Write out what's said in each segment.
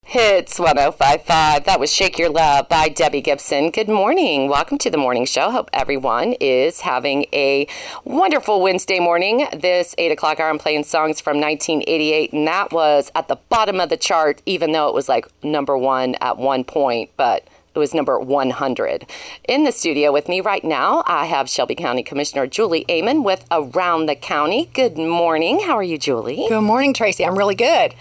Hits 1055. That was Shake Your Love by Debbie Gibson. Good morning. Welcome to the morning show. Hope everyone is having a wonderful Wednesday morning. This 8 o'clock hour, I'm playing songs from 1988, and that was at the bottom of the chart, even though it was like number one at one point, but it was number 100. In the studio with me right now, I have Shelby County Commissioner Julie Eheman with Around the County. Good morning. How are you, Julie? Good morning, Tracey. I'm really good.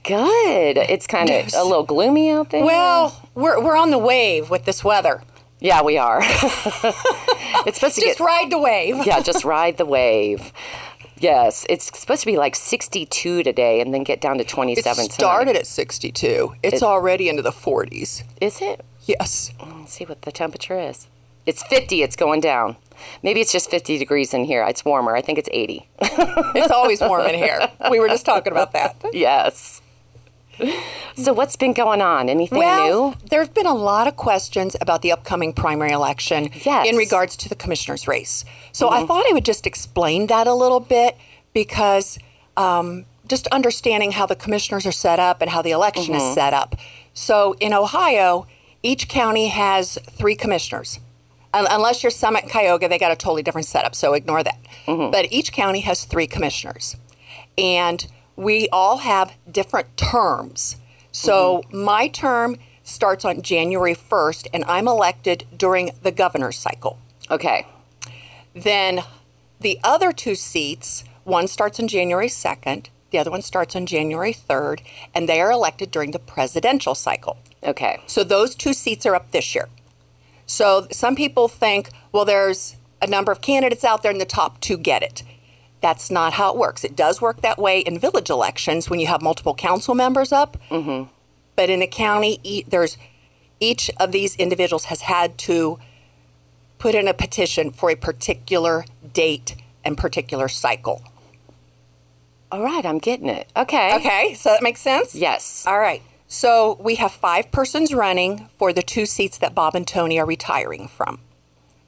Good. It's kind of a little gloomy out there. Well, we're on the wave with this weather. Yeah, we are. It's supposed to just ride the wave. Yeah, just ride the wave. Yes, it's supposed to be like 62 today and then get down to 27 It started tonight. at 62. It's already into the 40s. Is it? Yes. Let's see what the temperature is. It's 50. It's going down. Maybe it's just 50 degrees in here. It's warmer. I think it's 80. It's always warm in here. We were just talking about that. Yes. So what's been going on? Anything new? There's been a lot of questions about the upcoming primary election in regards to the commissioner's race. So I thought I would just explain that a little bit because just understanding how the commissioners are set up and how the election is set up. So in Ohio, each county has 3 commissioners. Unless you're Summit Cuyahoga, they got a totally different setup, so ignore that. But each county has 3 commissioners. And we all have different terms. So my term starts on January 1st, and I'm elected during the governor's cycle. Okay. Then the other 2 seats, one starts on January 2nd, the other one starts on January 3rd, and they are elected during the presidential cycle. Okay. So those 2 seats are up this year. So some people think, well, there's a number of candidates out there and the top 2 get it. That's not how it works. It does work that way in village elections when you have multiple council members up. But in the county, each of these individuals has had to put in a petition for a particular date and particular cycle. All right, I'm getting it. Okay. Okay, so that makes sense? Yes. All right. So we have 5 persons running for the 2 seats that Bob and Tony are retiring from.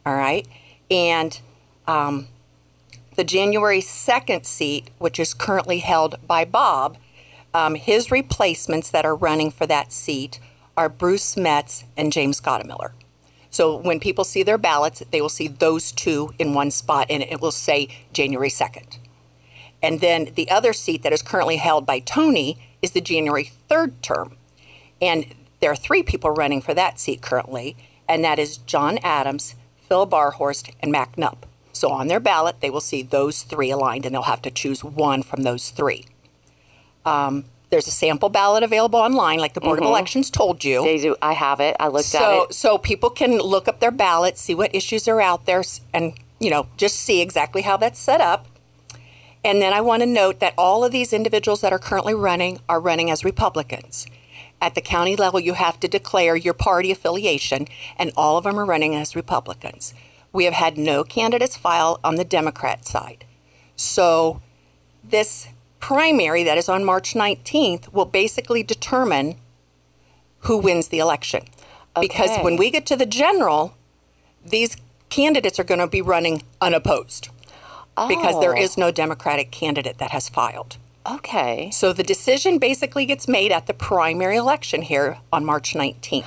All right. And the January 2nd seat, which is currently held by Bob, his replacements that are running for that seat are Bruce Metz and James Gottemiller. So when people see their ballots, they will see those 2 in one spot, and it will say January 2nd. And then the other seat that is currently held by Tony is the January 3rd term. And there are 3 people running for that seat currently, and that is John Adams, Phil Barhorst, and Mac Knupp. So on their ballot, they will see those 3 aligned, and they'll have to choose one from those 3. There's a sample ballot available online, like the Board of Elections told you. They do. I have it. I looked at it. So people can look up their ballots, see what issues are out there, and, just see exactly how that's set up. And then I want to note that all of these individuals that are currently running are running as Republicans. At the county level, you have to declare your party affiliation, and all of them are running as Republicans. We have had no candidates file on the Democrat side. So this primary that is on March 19th will basically determine who wins the election. Okay. Because when we get to the general, these candidates are going to be running unopposed. Because there is no Democratic candidate that has filed. Okay. So the decision basically gets made at the primary election here on March 19th.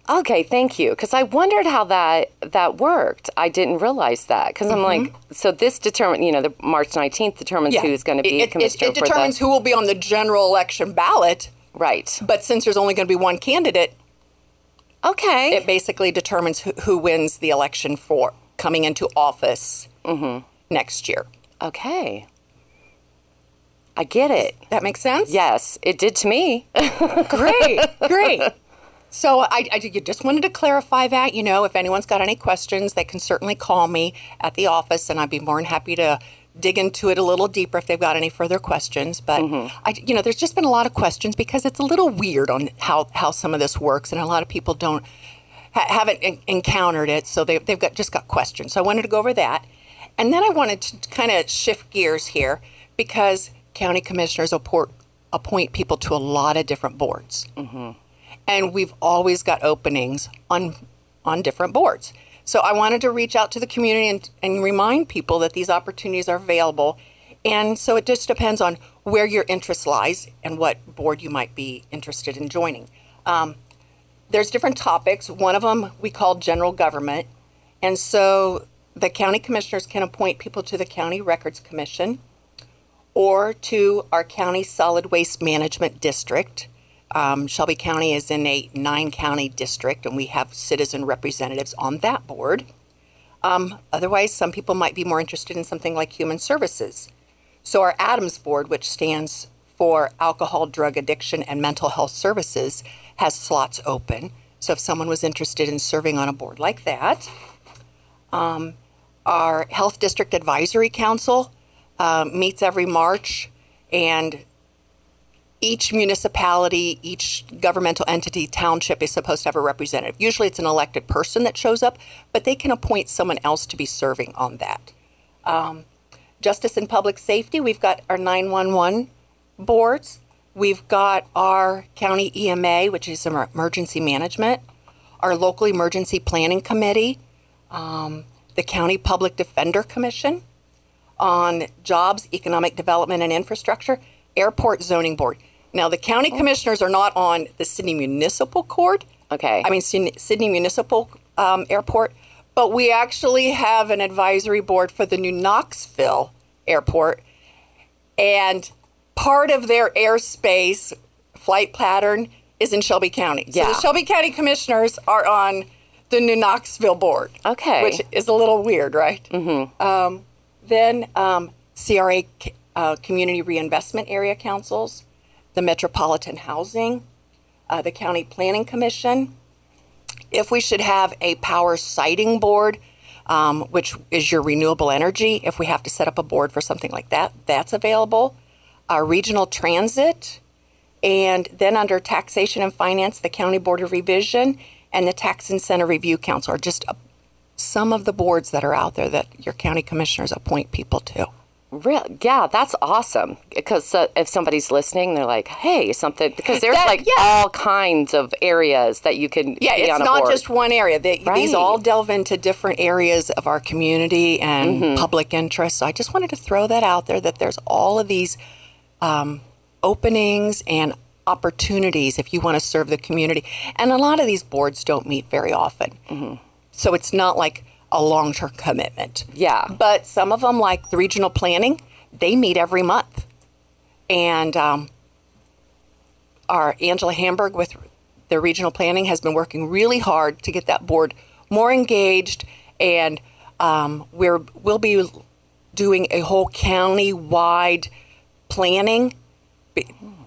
Okay, thank you. Because I wondered how that worked. I didn't realize that. Because I'm like, so this determines, the March 19th determines who's going to be commissioner. It determines who will be on the general election ballot. Right. But since there's only going to be one candidate, okay, it basically determines who wins the election for coming into office next year. Okay. I get it. That makes sense? Yes, it did to me. Great. So I just wanted to clarify that. If anyone's got any questions, they can certainly call me at the office, and I'd be more than happy to dig into it a little deeper if they've got any further questions. But, there's just been a lot of questions because it's a little weird on how some of this works, and a lot of people haven't encountered it, so they've just got questions. So I wanted to go over that. And then I wanted to kind of shift gears here because county commissioners appoint people to a lot of different boards. And we've always got openings on different boards. So I wanted to reach out to the community and remind people that these opportunities are available. And so it just depends on where your interest lies and what board you might be interested in joining. There's different topics. One of them we call general government. And so the county commissioners can appoint people to the County Records Commission or to our county solid waste management district. Shelby County is in a 9-county district, and we have citizen representatives on that board. Otherwise, some people might be more interested in something like human services. So our Adams board, which stands for Alcohol, Drug Addiction, and Mental Health Services, has slots open. So if someone was interested in serving on a board like that. Our Health District Advisory Council meets every March, and each municipality, each governmental entity, township is supposed to have a representative. Usually it's an elected person that shows up, but they can appoint someone else to be serving on that. Justice and Public Safety, we've got our 911 boards. We've got our county EMA, which is emergency management, our local emergency planning committee, the County Public Defender Commission, on jobs, economic development, and infrastructure, airport zoning board. Now, the county commissioners are not on the Sydney Municipal Court. Okay. I mean, Sydney Municipal Airport, but we actually have an advisory board for the new Knoxville Airport, and part of their airspace flight pattern is in Shelby County. Yeah. So the Shelby County commissioners are on the new Knoxville board. Okay. Which is a little weird, right? Mm-hmm. Then CRA, Community Reinvestment Area Councils, the Metropolitan Housing, the County Planning Commission. If we should have a power siting board, which is your renewable energy, if we have to set up a board for something like that, that's available. Regional Transit, and then under Taxation and Finance, the County Board of Revision and the Tax Incentive Review Council are just some of the boards that are out there that your county commissioners appoint people to. Yeah, that's awesome. Because if somebody's listening, they're like, "Hey, something." Because there's all kinds of areas that you can. Yeah, be it's on a not board. just one area. These Right. all delve into different areas of our community and public interest. So I just wanted to throw that out there, that there's all of these openings and opportunities if you want to serve the community. And a lot of these boards don't meet very often. So it's not like a long-term commitment. Yeah. But some of them, like the regional planning, they meet every month. And our Angela Hamburg with the regional planning has been working really hard to get that board more engaged. And we'll be doing a whole county-wide planning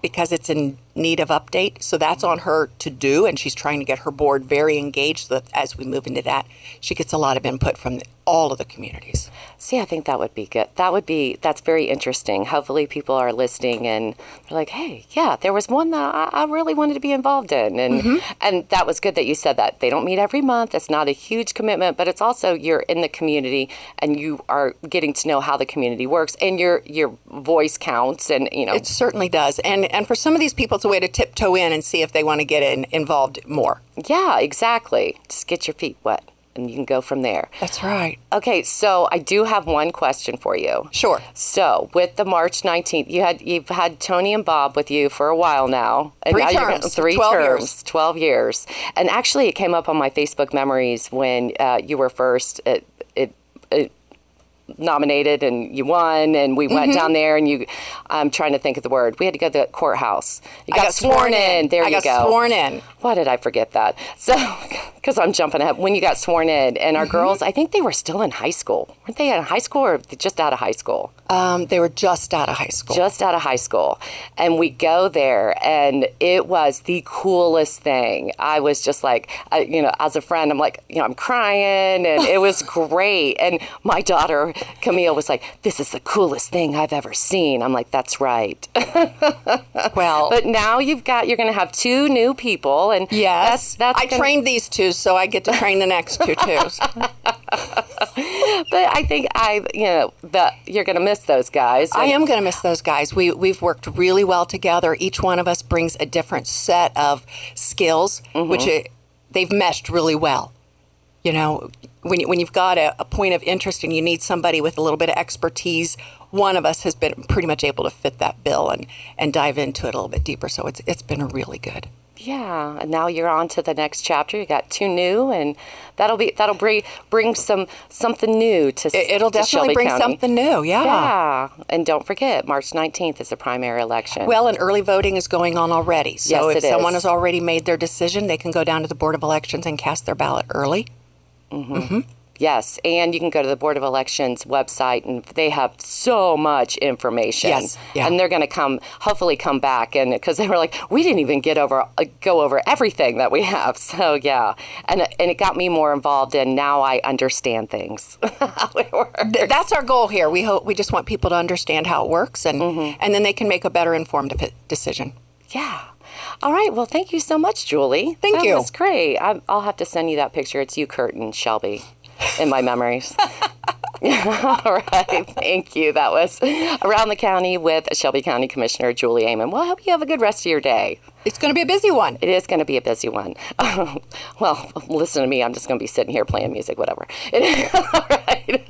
because it's in need of update. So that's on her to do, and she's trying to get her board very engaged so that as we move into that, she gets a lot of input from all of the communities. See, I think that would be good. That's very interesting. Hopefully people are listening and they're like, hey, yeah, there was one that I really wanted to be involved in. And that was good that you said that. They don't meet every month. It's not a huge commitment, but it's also you're in the community and you are getting to know how the community works, and your voice counts, and It certainly does. And for some of these people, it's a way to tiptoe in and see if they want to get involved more. Yeah, exactly. Just get your feet wet and you can go from there. That's right. Okay, so I do have one question for you. Sure. So with the March 19th, you've had Tony and Bob with you for a while now. And 3 now terms. 12 years. terms, 12 years. And actually it came up on my Facebook memories when you were first nominated and you won, and we went down there, and I'm trying to think of the word. We had to go to the courthouse. You got sworn in. There you go. I got sworn in. Why did I forget that? So, because I'm jumping ahead. When you got sworn in, and our girls, I think they were still in high school. Weren't they in high school or just out of high school? They were just out of high school. Just out of high school. And we go there, and it was the coolest thing. I was just like, as a friend, I'm like, I'm crying, and it was great. And my daughter, Camille, was like, this is the coolest thing I've ever seen. I'm like, that's right. Well, but now you're going to have 2 new people, and yes, I trained these 2, so I get to train the next 2 too. But I think you're going to miss those guys. I am going to miss those guys. We've worked really well together. Each one of us brings a different set of skills, which they've meshed really well. You know, when you've got a point of interest and you need somebody with a little bit of expertise, one of us has been pretty much able to fit that bill and dive into it a little bit deeper. So it's been really good. Yeah, and now you're on to the next chapter. You got 2 new, and that'll bring something new to It'll to definitely Shelby bring County. something new. Yeah, and don't forget, March 19th is the primary election. Well, and early voting is going on already. So Yes, if it someone is. has already made their decision, they can go down to the Board of Elections and cast their ballot early. Yes, and you can go to the Board of Elections website, and they have so much information. Yes, yeah. And they're going to hopefully come back, and because they were like, we didn't even go over everything that we have. So yeah, and it got me more involved, and now I understand things how it works. That's our goal here. We just want people to understand how it works, and then they can make a better informed decision. Yeah. All right. Well, thank you so much, Julie. Thank you. That was great. I'll have to send you that picture. It's you, Kurt, and Shelby in my memories. All right. Thank you. That was Around the County with Shelby County Commissioner Julie Eheman. Well, I hope you have a good rest of your day. It's going to be a busy one. It is going to be a busy one. Well, listen to me. I'm just going to be sitting here playing music, whatever. All right.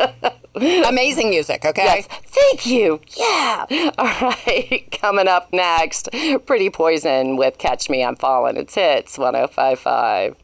Amazing music, okay? Yes. Thank you. Yeah. All right. Coming up next, Pretty Poison with Catch Me I'm Falling. It's Hits 105.5.